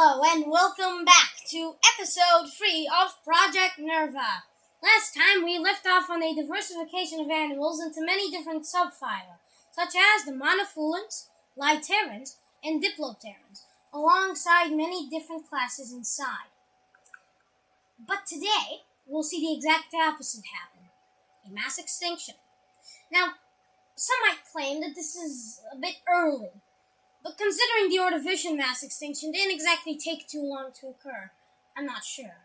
Hello and welcome back to episode 3 of Project Nurva. Last time we left off on a diversification of animals into many different subphyla, such as the monophyllans, literans, and diploterans, alongside many different classes inside. But today, we'll see the exact opposite happen, a mass extinction. Now, some might claim that this is a bit early, but considering the Ordovician mass extinction didn't exactly take too long to occur, I'm not sure.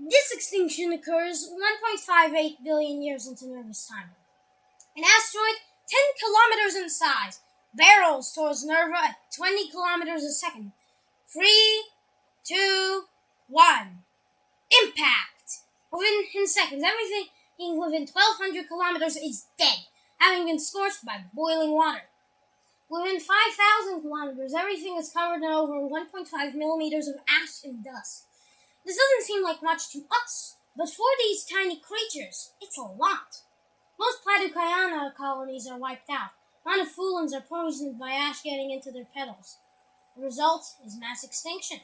This extinction occurs 1.58 billion years into Nurva's timeline. An asteroid 10 kilometers in size barrels towards Nurva at 20 kilometers a second. 3, 2, 1. Impact! Within seconds, everything within 1,200 kilometers is dead, having been scorched by boiling water. Within 5,000 kilometers, everything is covered in over 1.5 millimeters of ash and dust. This doesn't seem like much to us, but for these tiny creatures, it's a lot. Most Platycayana colonies are wiped out. Monophyllans are poisoned by ash getting into their petals. The result is mass extinction.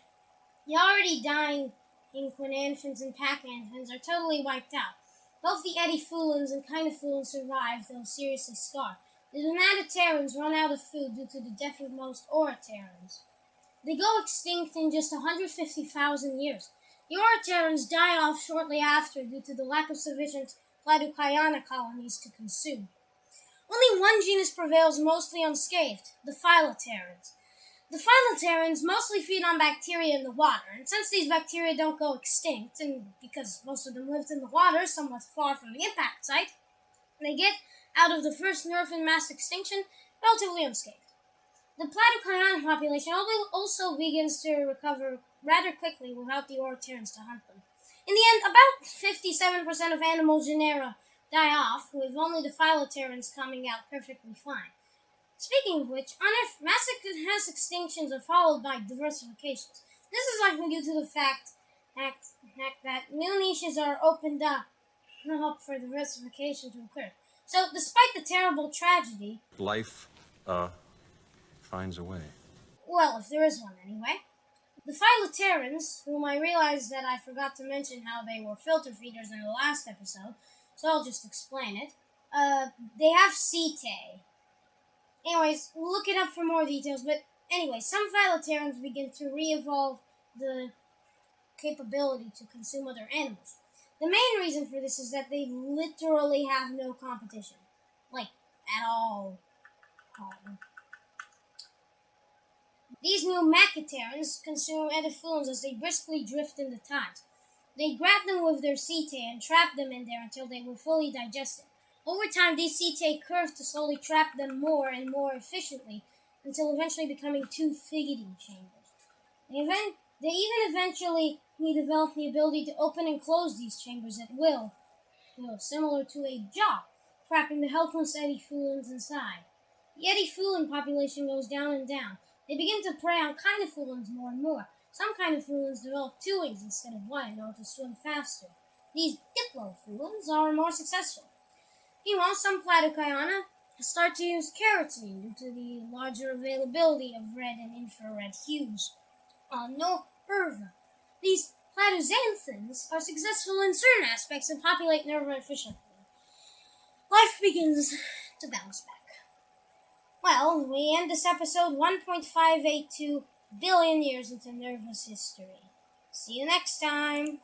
The already dying quinanthins and pachanthins are totally wiped out. Both the eddyphyllans and kinophyllans survive, though seriously scarred. The donatoterans run out of food due to the death of most oroterans. They go extinct in just 150,000 years. The oroterans die off shortly after due to the lack of sufficient Platycayana colonies to consume. Only one genus prevails mostly unscathed, the phylloterans. The phylloterans mostly feed on bacteria in the water, and since these bacteria don't go extinct, and because most of them lived in the water somewhat far from the impact site, they get out of the first Nurvan mass extinction relatively unscathed. The Platycayana population also begins to recover rather quickly without the oroterans to hunt them. In the end, about 57% of animal genera die off, with only the phylloterans coming out perfectly fine. Speaking of which, on Earth, mass extinctions are followed by diversifications. This is likely due to the fact that new niches are opened up for diversification to occur. So, despite the terrible tragedy, life finds a way. Well, if there is one anyway, the phylloterans, whom I realized that I forgot to mention how they were filter feeders in the last episode, so I'll just explain it. They have setae. Anyways, we'll look it up for more details, but anyway, some phylloterans begin to re-evolve the capability to consume other animals. The main reason for this is that they literally have no competition. Like, at all. These new macaterans consume eddyphyllans as they briskly drift in the tides. They grab them with their setae and trap them in there until they were fully digested. Over time, these setae curve to slowly trap them more and more efficiently until eventually becoming two feeding chambers. They even eventually develop the ability to open and close these chambers at will, similar to a jaw, trapping the helpless eddyphyllans inside. The eddyphyllin population goes down and down. They begin to prey on kinophyllans more and more. Some kinophyllans develop 2 wings instead of 1 in order to swim faster. These diplophylans are more successful. Meanwhile, some Platycayana start to use keratin due to the larger availability of red and infrared hues. On Nurva, these platyxanthins are successful in certain aspects and populate Nurva efficiently. Life begins to bounce back. Well, we end this episode 1.582 billion years into Nurva's history. See you next time!